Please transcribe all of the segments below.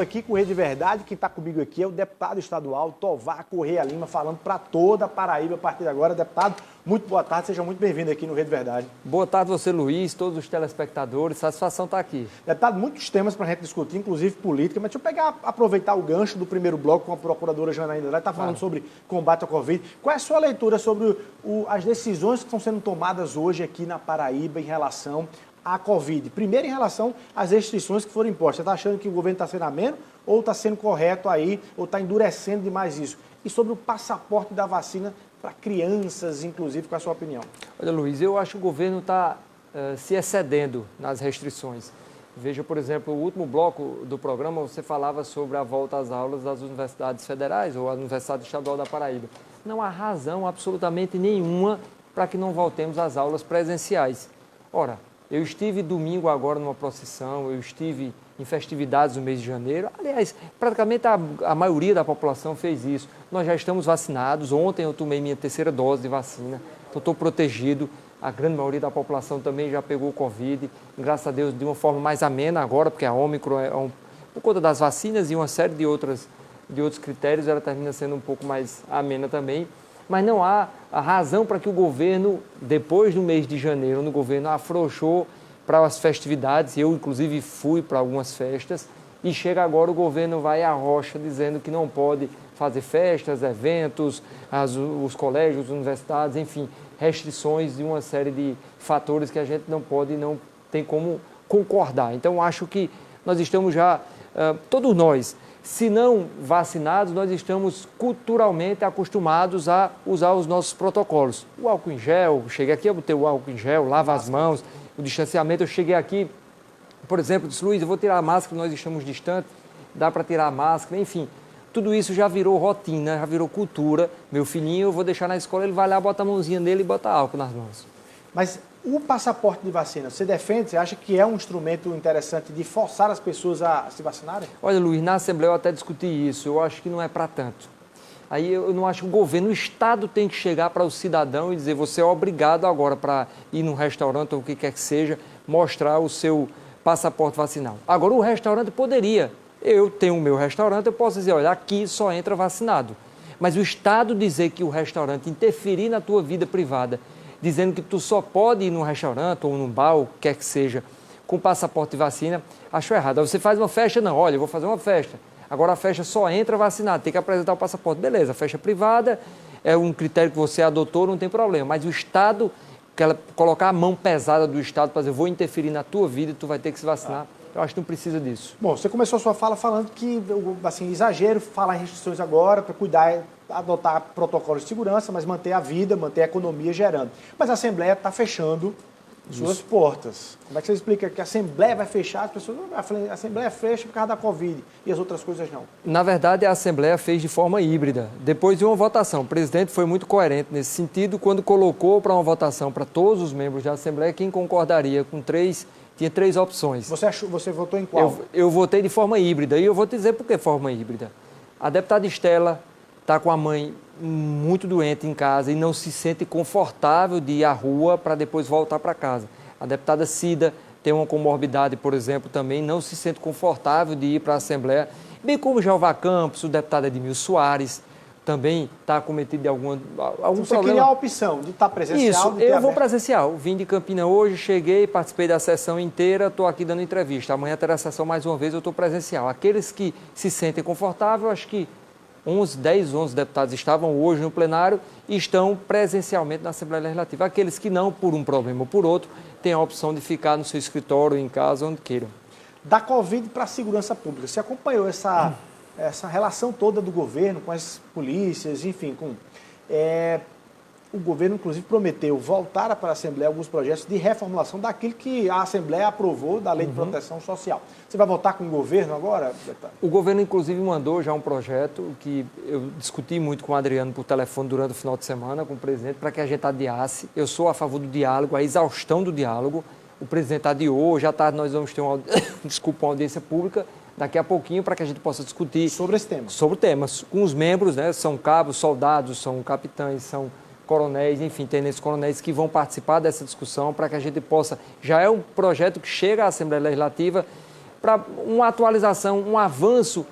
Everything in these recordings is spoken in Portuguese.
Aqui com o Rede Verdade, quem está comigo aqui é o deputado estadual Tovar Correia Lima, falando para toda a Paraíba a partir de agora. Deputado, muito boa tarde, seja muito bem-vindo aqui no Rede Verdade. Boa tarde você, Luiz, todos os telespectadores, satisfação estar aqui. Deputado, muitos temas para a gente discutir, inclusive política, mas deixa eu aproveitar o gancho do primeiro bloco com a procuradora Janaína Andrade, está falando sobre combate ao Covid. Qual é a sua leitura sobre as decisões que estão sendo tomadas hoje aqui na Paraíba em relação à Covid? Primeiro, em relação às restrições que foram impostas. Você está achando que o governo está sendo ameno ou está sendo correto aí, ou está endurecendo demais isso? E sobre o passaporte da vacina para crianças, inclusive, qual é a sua opinião? Olha, Luiz, eu acho que o governo está se excedendo nas restrições. Veja, por exemplo, o último bloco do programa, você falava sobre a volta às aulas das universidades federais ou a Universidade Estadual da Paraíba. Não há razão absolutamente nenhuma para que não voltemos às aulas presenciais. Ora, eu estive domingo agora numa procissão, eu estive em festividades no mês de janeiro. Aliás, praticamente a maioria da população fez isso. Nós já estamos vacinados. Ontem eu tomei minha terceira dose de vacina, então estou protegido. A grande maioria da população também já pegou o Covid. Graças a Deus, de uma forma mais amena agora, porque a Ômicron, por conta das vacinas e uma série de outros critérios, ela termina sendo um pouco mais amena também. Mas não há a razão para que o governo, depois do mês de janeiro, o governo afrouxou para as festividades. Eu, inclusive, fui para algumas festas e chega agora o governo vai à rocha dizendo que não pode fazer festas, eventos, os colégios, as universidades, enfim, restrições de uma série de fatores que a gente não pode, não tem como concordar. Então, acho que nós estamos já, todos nós, se não vacinados, nós estamos culturalmente acostumados a usar os nossos protocolos. O álcool em gel, cheguei aqui, eu botei o álcool em gel, lava as mãos, o distanciamento, eu cheguei aqui, por exemplo, disse, Luiz, eu vou tirar a máscara, nós estamos distantes, dá para tirar a máscara, enfim. Tudo isso já virou rotina, já virou cultura. Meu filhinho, eu vou deixar na escola, ele vai lá, bota a mãozinha nele e bota álcool nas mãos. Mas o passaporte de vacina, você defende, você acha que é um instrumento interessante de forçar as pessoas a se vacinarem? Olha, Luiz, na Assembleia eu até discuti isso, eu acho que não é para tanto. Aí eu não acho que o governo, o Estado tem que chegar para o cidadão e dizer, você é obrigado agora para ir num restaurante ou o que quer que seja, mostrar o seu passaporte vacinal. Agora, o restaurante poderia. Eu tenho o meu restaurante, eu posso dizer, olha, aqui só entra vacinado. Mas o Estado dizer que o restaurante interferir na tua vida privada, dizendo que tu só pode ir num restaurante ou num bar, ou o que quer que seja, com passaporte de vacina, acho errado. Aí você faz uma festa, não, olha, eu vou fazer uma festa. Agora a festa só entra vacinado, tem que apresentar o passaporte. Beleza, a festa privada é um critério que você adotou, não tem problema. Mas o Estado, colocar a mão pesada do Estado para dizer, vou interferir na tua vida e tu vai ter que se vacinar, eu acho que não precisa disso. Bom, você começou a sua fala falando que, assim, exagero falar em restrições agora para cuidar, adotar protocolos de segurança, mas manter a vida, manter a economia gerando. Mas a Assembleia está fechando suas portas. Como é que você explica que a Assembleia vai fechar? As pessoas, a Assembleia fecha por causa da Covid e as outras coisas não. Na verdade, a Assembleia fez de forma híbrida. Depois de uma votação, o presidente foi muito coerente nesse sentido quando colocou para uma votação para todos os membros da Assembleia quem concordaria com tinha três opções. Você votou em qual? Eu votei de forma híbrida e eu vou te dizer por que forma híbrida. A deputada Estela está com a mãe muito doente em casa e não se sente confortável de ir à rua para depois voltar para casa. A deputada Cida tem uma comorbidade, por exemplo, também não se sente confortável de ir para a Assembleia, bem como Jeová Campos, o deputado Edmil Soares, também está acometido de algum Você problema. queria a opção de estar presencial? Isso, eu vou presencial. Vim de Campina hoje, cheguei, participei da sessão inteira, estou aqui dando entrevista. Amanhã terá a sessão mais uma vez, eu estou presencial. Aqueles que se sentem confortáveis, acho que 10, 11 deputados estavam hoje no plenário e estão presencialmente na Assembleia Legislativa. Aqueles que não, por um problema ou por outro, têm a opção de ficar no seu escritório, em casa, onde queiram. Da Covid para a segurança pública, você acompanhou essa relação toda do governo com as polícias, enfim, o governo, inclusive, prometeu voltar para a Assembleia alguns projetos de reformulação daquilo que a Assembleia aprovou da Lei de Proteção Social. Você vai votar com o governo agora, deputado? O governo, inclusive, mandou já um projeto que eu discuti muito com o Adriano por telefone durante o final de semana, com o presidente, para que a gente adiasse. Eu sou a favor do diálogo, a exaustão do diálogo. O presidente adiou, já à tarde nós vamos ter uma audiência pública daqui a pouquinho para que a gente possa discutir sobre esse tema. Sobre temas, com os membros, né? São cabos, soldados, são capitães, são coronéis, enfim, tenentes coronéis que vão participar dessa discussão para que a gente possa... Já é um projeto que chega à Assembleia Legislativa para uma atualização, um avanço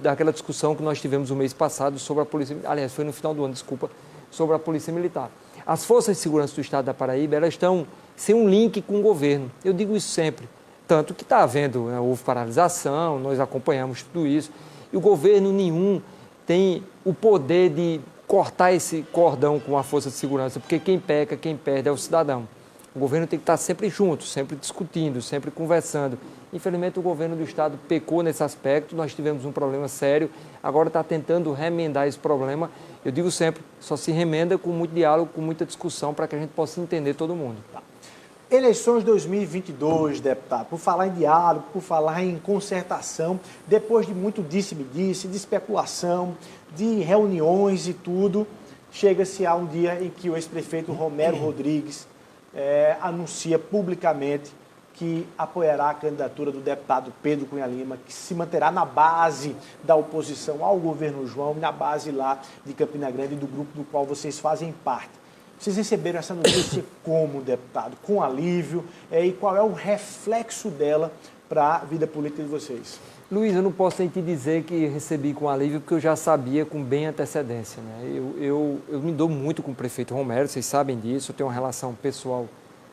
daquela discussão que nós tivemos no mês passado sobre a Polícia, aliás, foi no final do ano, desculpa, sobre a Polícia Militar. As forças de segurança do Estado da Paraíba, elas estão sem um link com o governo. Eu digo isso sempre. Tanto que está havendo, né, houve paralisação, nós acompanhamos tudo isso, e o governo nenhum tem o poder de cortar esse cordão com a força de segurança, porque quem peca, quem perde é o cidadão. O governo tem que estar sempre junto, sempre discutindo, sempre conversando. Infelizmente, o governo do Estado pecou nesse aspecto, nós tivemos um problema sério, agora está tentando remendar esse problema. Eu digo sempre, só se remenda com muito diálogo, com muita discussão, para que a gente possa entender todo mundo. Eleições 2022, deputado, por falar em diálogo, por falar em concertação, depois de muito disse-me-disse, de especulação, de reuniões e tudo, chega-se a um dia em que o ex-prefeito Romero Rodrigues anuncia publicamente que apoiará a candidatura do deputado Pedro Cunha Lima, que se manterá na base da oposição ao governo João, na base lá de Campina Grande, do grupo do qual vocês fazem parte. Vocês receberam essa notícia como, deputado? Com alívio? E qual é o reflexo dela para a vida política de vocês? Luiz, eu não posso nem te dizer que recebi com alívio, porque eu já sabia com bem antecedência, né? Eu me dou muito com o prefeito Romero, vocês sabem disso, eu tenho uma relação pessoal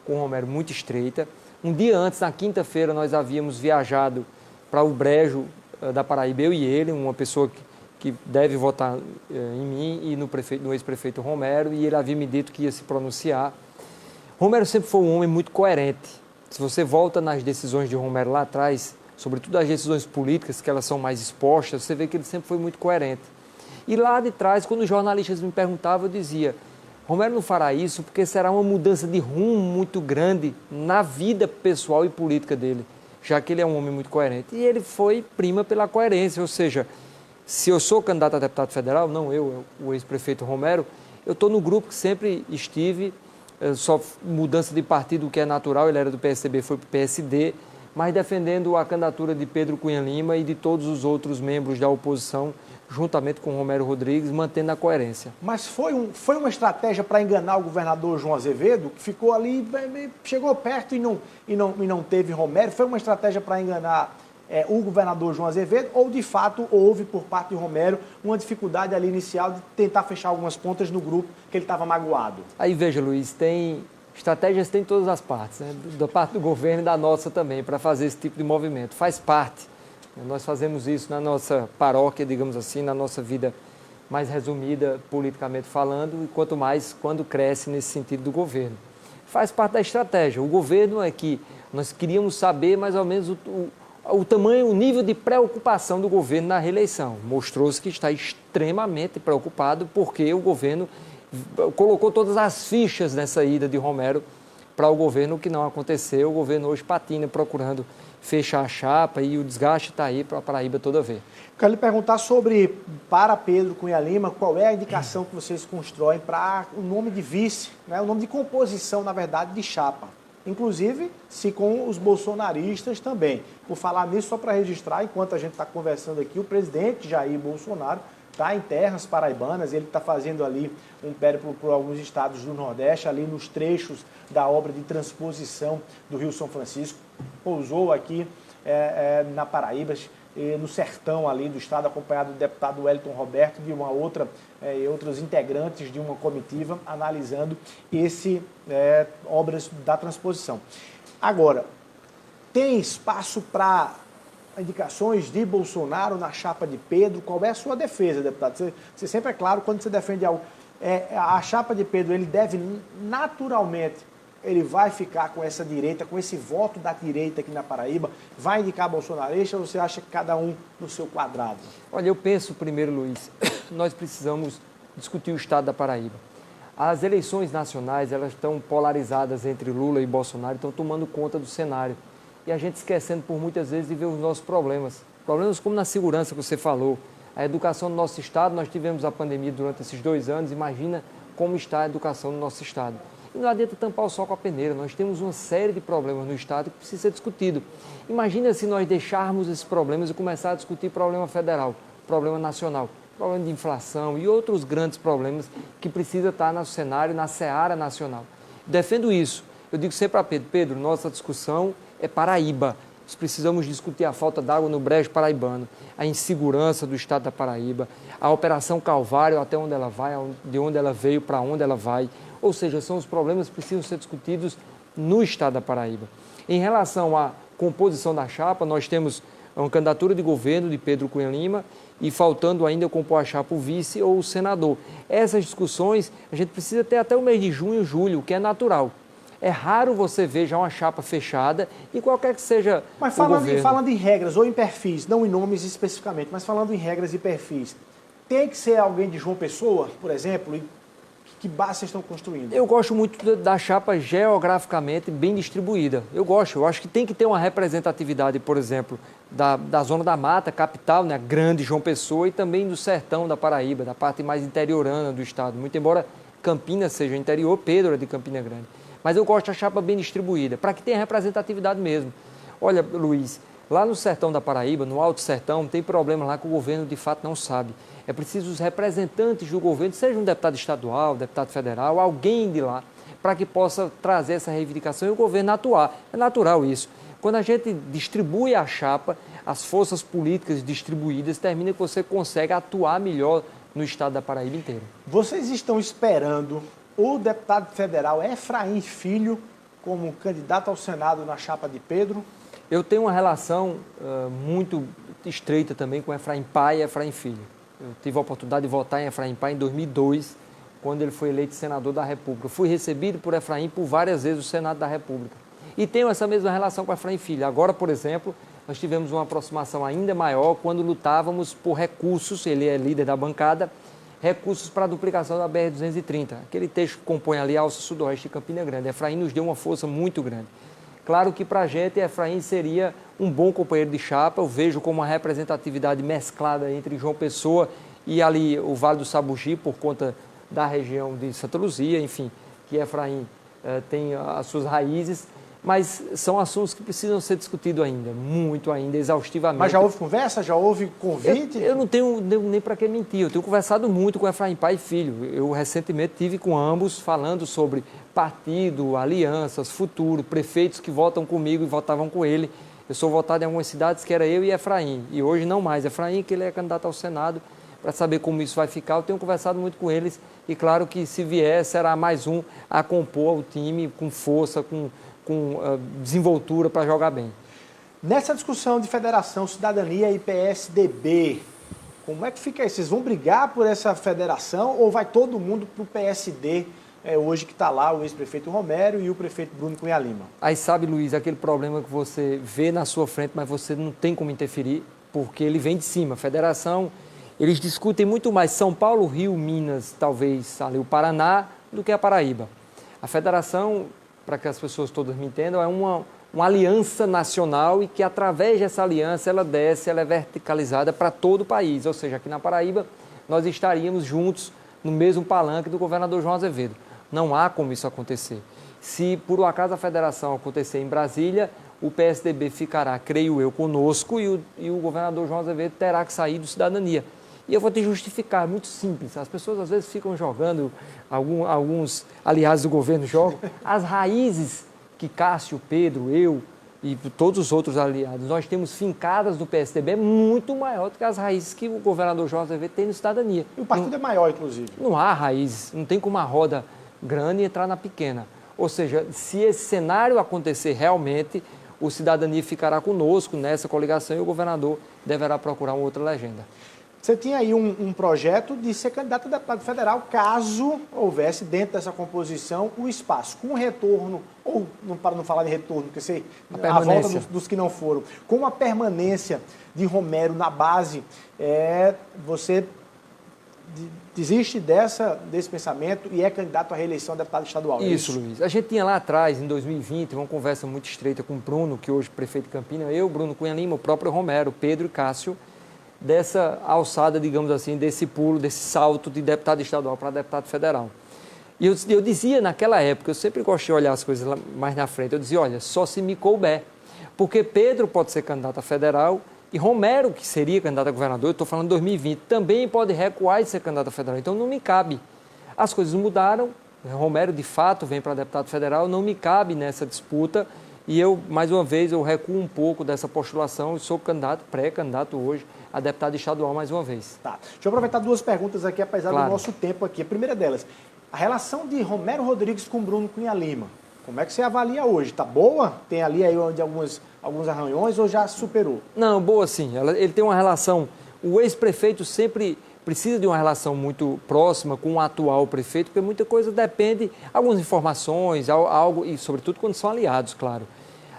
com o Romero muito estreita. Um dia antes, na quinta-feira, nós havíamos viajado para o Brejo da Paraíba, eu e ele, uma pessoa que deve votar em mim e no ex-prefeito Romero, e ele havia me dito que ia se pronunciar. Romero sempre foi um homem muito coerente. Se você volta nas decisões de Romero lá atrás, sobretudo as decisões políticas, que elas são mais expostas, você vê que ele sempre foi muito coerente. E lá de trás, quando os jornalistas me perguntavam, eu dizia, Romero não fará isso porque será uma mudança de rumo muito grande na vida pessoal e política dele, já que ele é um homem muito coerente. E ele foi prima pela coerência, ou seja, se eu sou candidato a deputado federal, não eu, o ex-prefeito Romero, eu estou no grupo que sempre estive, só mudança de partido que é natural, ele era do PSDB, foi para o PSD, mas defendendo a candidatura de Pedro Cunha Lima e de todos os outros membros da oposição, juntamente com Romero Rodrigues, mantendo a coerência. Mas foi uma estratégia para enganar o governador João Azevedo, que ficou ali, chegou perto e não teve Romero? Foi uma estratégia para enganar o governador João Azevedo, ou de fato houve por parte de Romero uma dificuldade ali inicial de tentar fechar algumas pontas no grupo que ele estava magoado? Aí veja, Luiz, estratégias tem em todas as partes, né? Da parte do governo e da nossa também, para fazer esse tipo de movimento. Faz parte. Nós fazemos isso na nossa paróquia, digamos assim, na nossa vida mais resumida, politicamente falando, e quanto mais quando cresce nesse sentido do governo. Faz parte da estratégia. O governo é que nós queríamos saber mais ou menos o tamanho, o nível de preocupação do governo na reeleição. Mostrou-se que está extremamente preocupado porque o governo colocou todas as fichas nessa ida de Romero para o governo, o que não aconteceu. O governo hoje patina procurando fechar a chapa e o desgaste está aí para a Paraíba toda vez. Quero lhe perguntar para Pedro Cunha Lima, qual é a indicação que vocês constroem para o nome de vice, né, o nome de composição, na verdade, de chapa. Inclusive, se com os bolsonaristas também. Por falar nisso, só para registrar, enquanto a gente está conversando aqui, o presidente Jair Bolsonaro está em terras paraibanas, ele está fazendo ali um périplo por alguns estados do Nordeste, ali nos trechos da obra de transposição do Rio São Francisco, pousou aqui na Paraíba, no sertão ali do estado, acompanhado do deputado Wellington Roberto, de uma outra e outros integrantes de uma comitiva, analisando obras da transposição. Agora, tem espaço para indicações de Bolsonaro na chapa de Pedro? Qual é a sua defesa, deputado? Você sempre é claro, quando você defende algo, a chapa de Pedro, ele deve naturalmente, ele vai ficar com essa direita, com esse voto da direita aqui na Paraíba, vai indicar bolsonarista, ou você acha que cada um no seu quadrado? Olha, eu penso primeiro, Luiz, nós precisamos discutir o estado da Paraíba. As eleições nacionais, elas estão polarizadas entre Lula e Bolsonaro, estão tomando conta do cenário. E a gente esquecendo por muitas vezes de ver os nossos problemas. Problemas como na segurança que você falou, a educação do nosso estado, nós tivemos a pandemia durante esses 2 anos, imagina como está a educação no nosso estado. E não adianta tampar o sol com a peneira, nós temos uma série de problemas no estado que precisa ser discutido. Imagina se nós deixarmos esses problemas e começar a discutir problema federal, problema nacional, problema de inflação e outros grandes problemas que precisa estar no cenário, na seara nacional. Defendo isso. Eu digo sempre a Pedro, nossa discussão é Paraíba. Nós precisamos discutir a falta d'água no Brejo Paraibano, a insegurança do estado da Paraíba, a Operação Calvário, até onde ela vai, de onde ela veio, para onde ela vai. Ou seja, são os problemas que precisam ser discutidos no estado da Paraíba. Em relação à composição da chapa, nós temos uma candidatura de governo de Pedro Cunha Lima e faltando ainda compor a chapa o vice ou o senador. Essas discussões a gente precisa ter até o mês de junho, julho, o que é natural. É raro você ver já uma chapa fechada e qualquer que seja mas o governo. falando em regras ou em perfis, não em nomes especificamente, mas falando em regras e perfis, tem que ser alguém de João Pessoa, por exemplo, e que base vocês estão construindo? Eu gosto muito da chapa geograficamente bem distribuída. Eu acho que tem que ter uma representatividade, por exemplo, da zona da mata, capital, né, grande João Pessoa, e também do sertão da Paraíba, da parte mais interiorana do estado. Muito embora Campinas seja interior, Pedro é de Campina Grande. Mas eu gosto da chapa bem distribuída, para que tenha representatividade mesmo. Olha, Luiz, lá no sertão da Paraíba, no Alto Sertão, tem problema lá que o governo de fato não sabe. É preciso os representantes do governo, seja um deputado estadual, deputado federal, alguém de lá, para que possa trazer essa reivindicação e o governo atuar. É natural isso. Quando a gente distribui a chapa, as forças políticas distribuídas, termina que você consegue atuar melhor no estado da Paraíba inteiro. Vocês estão esperando o deputado federal Efraim Filho como candidato ao Senado na chapa de Pedro? Eu tenho uma relação muito estreita também com Efraim pai e Efraim filho. Eu tive a oportunidade de votar em Efraim pai em 2002, quando ele foi eleito senador da República. Eu fui recebido por Efraim por várias vezes no Senado da República. E tenho essa mesma relação com Efraim filho. Agora, por exemplo, nós tivemos uma aproximação ainda maior quando lutávamos por recursos, ele é líder da bancada, recursos para a duplicação da BR-230. Aquele trecho que compõe ali a alça sudoeste de Campina Grande. Efraim nos deu uma força muito grande. Claro que para a gente, Efraim seria um bom companheiro de chapa. Eu vejo como uma representatividade mesclada entre João Pessoa e ali o Vale do Sabugi, por conta da região de Santa Luzia, enfim, que Efraim tem as suas raízes. Mas são assuntos que precisam ser discutidos ainda, muito ainda, exaustivamente. Mas já houve conversa? Já houve convite? Eu não tenho nem para que mentir. Eu tenho conversado muito com Efraim pai e filho. Eu recentemente tive com ambos falando sobre partido, alianças, futuro, prefeitos que votam comigo e votavam com ele. Eu sou votado em algumas cidades que era eu e Efraim. E hoje não mais. Efraim, que ele é candidato ao Senado, para saber como isso vai ficar. Eu tenho conversado muito com eles e claro que se vier, será mais um a compor o time com força, com desenvoltura para jogar bem. Nessa discussão de federação, cidadania e PSDB, como é que fica isso? Vocês vão brigar por essa federação ou vai todo mundo para o PSD, hoje que está lá o ex-prefeito Romero e o prefeito Bruno Cunha Lima? Aí sabe, Luiz, aquele problema que você vê na sua frente, mas você não tem como interferir, porque ele vem de cima. A federação, eles discutem muito mais São Paulo, Rio, Minas, talvez ali o Paraná, do que a Paraíba. A federação, para que as pessoas todas me entendam, é uma aliança nacional e que através dessa aliança ela é verticalizada para todo o país. Ou seja, aqui na Paraíba nós estaríamos juntos no mesmo palanque do governador João Azevedo. Não há como isso acontecer. Se por um acaso a federação acontecer em Brasília, o PSDB ficará, creio eu, conosco e o governador João Azevedo terá que sair do Cidadania. E eu vou te justificar, é muito simples. As pessoas às vezes ficam jogando, alguns aliados do governo jogam, as raízes que Cássio, Pedro, eu e todos os outros aliados, nós temos fincadas no PSDB é muito maior do que as raízes que o governador João Azevedo tem no Cidadania. E o partido é maior, inclusive. Não há raízes, não tem como uma roda grande entrar na pequena. Ou seja, se esse cenário acontecer realmente, o Cidadania ficará conosco nessa coligação e o governador deverá procurar uma outra legenda. Você tinha aí um projeto de ser candidato a deputado federal caso houvesse dentro dessa composição o espaço, com retorno, ou para não falar de retorno, porque sei, a volta dos que não foram, com a permanência de Romero na base, você desiste desse pensamento e é candidato à reeleição a deputado estadual. Isso, Luiz. A gente tinha lá atrás, em 2020, uma conversa muito estreita com o Bruno, que hoje é prefeito de Campinas, eu, Bruno Cunha Lima, o próprio Romero, Pedro e Cássio, dessa alçada, digamos assim, desse pulo, desse salto de deputado estadual para deputado federal. E eu dizia naquela época, eu sempre gosto de olhar as coisas lá mais na frente, eu dizia, olha, só se me couber, porque Pedro pode ser candidato a federal e Romero, que seria candidato a governador, eu estou falando de 2020, também pode recuar e ser candidato a federal, então não me cabe. As coisas mudaram, Romero de fato vem para deputado federal, não me cabe nessa disputa E eu, mais uma vez, eu recuo um pouco dessa postulação e sou candidato, pré-candidato hoje, a deputado estadual mais uma vez. Tá. Deixa eu aproveitar duas perguntas aqui, apesar do nosso tempo aqui. A primeira delas, a relação de Romero Rodrigues com Bruno Cunha Lima. Como é que você avalia hoje? Está boa? Tem ali aí onde alguns arranhões ou já superou? Não, boa sim. Ele tem uma relação... O ex-prefeito sempre precisa de uma relação muito próxima com o atual prefeito, porque muita coisa depende, algumas informações, algo, e sobretudo quando são aliados, claro.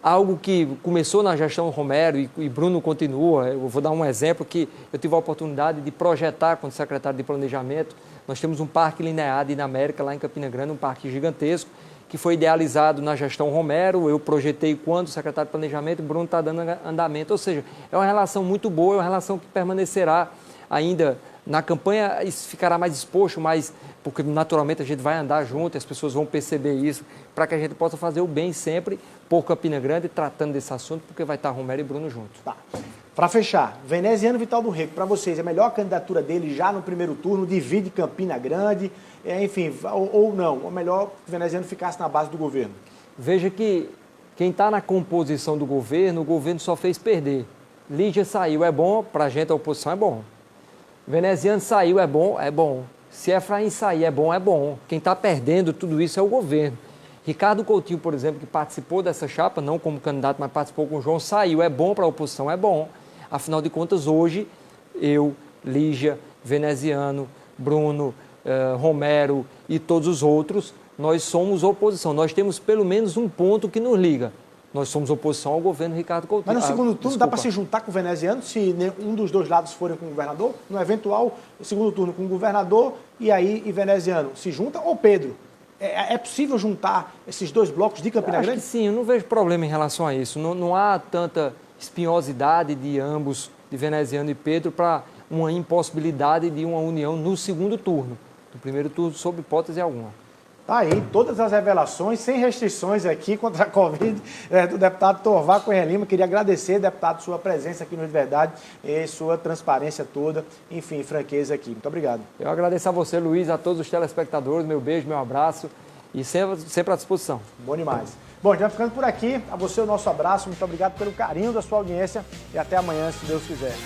Algo que começou na gestão Romero e Bruno continua. Eu vou dar um exemplo que eu tive a oportunidade de projetar como secretário de Planejamento. Nós temos um parque linear de Inamérica lá em Campina Grande, um parque gigantesco, que foi idealizado na gestão Romero. Eu projetei quando secretário de Planejamento, Bruno está dando andamento. Ou seja, é uma relação muito boa, é uma relação que permanecerá ainda na campanha, isso ficará mais exposto, porque naturalmente a gente vai andar junto, as pessoas vão perceber isso, para que a gente possa fazer o bem sempre por Campina Grande, tratando desse assunto, porque vai estar Romero e Bruno juntos. Tá. Para fechar, Veneziano Vital do Rego, para vocês, é melhor a candidatura dele já no primeiro turno, divide Campina Grande, enfim, ou não? Ou melhor que Veneziano ficasse na base do governo? Veja que quem está na composição do governo, o governo só fez perder. Lígia saiu, é bom, para a gente a oposição é bom. Veneziano saiu, é bom, é bom. Se Efraim sair, é bom, é bom. Quem está perdendo tudo isso é o governo. Ricardo Coutinho, por exemplo, que participou dessa chapa, não como candidato, mas participou com o João, saiu, é bom para a oposição, é bom. Afinal de contas, hoje, eu, Lígia, Veneziano, Bruno, Romero e todos os outros, nós somos oposição. Nós temos pelo menos um ponto que nos liga. Nós somos oposição ao governo Ricardo Coutinho. Mas no segundo turno dá para se juntar com o Veneziano se um dos dois lados forem com o governador? No eventual segundo turno com o governador e Veneziano se junta ou Pedro? É possível juntar esses dois blocos de Campina Grande? Acho que sim, eu não vejo problema em relação a isso. Não há tanta espinhosidade de ambos, de Veneziano e Pedro, para uma impossibilidade de uma união no segundo turno. No primeiro turno, sob hipótese alguma. Tá aí, todas as revelações, sem restrições aqui contra a Covid, do deputado Torvar Cunha Lima. Queria agradecer, deputado, sua presença aqui no De Verdade, e sua transparência toda, enfim, franqueza aqui. Muito obrigado. Eu agradeço a você, Luiz, a todos os telespectadores, meu beijo, meu abraço e sempre à disposição. Bom demais. Bom, a gente vai ficando por aqui. A você o nosso abraço, muito obrigado pelo carinho da sua audiência e até amanhã, se Deus quiser.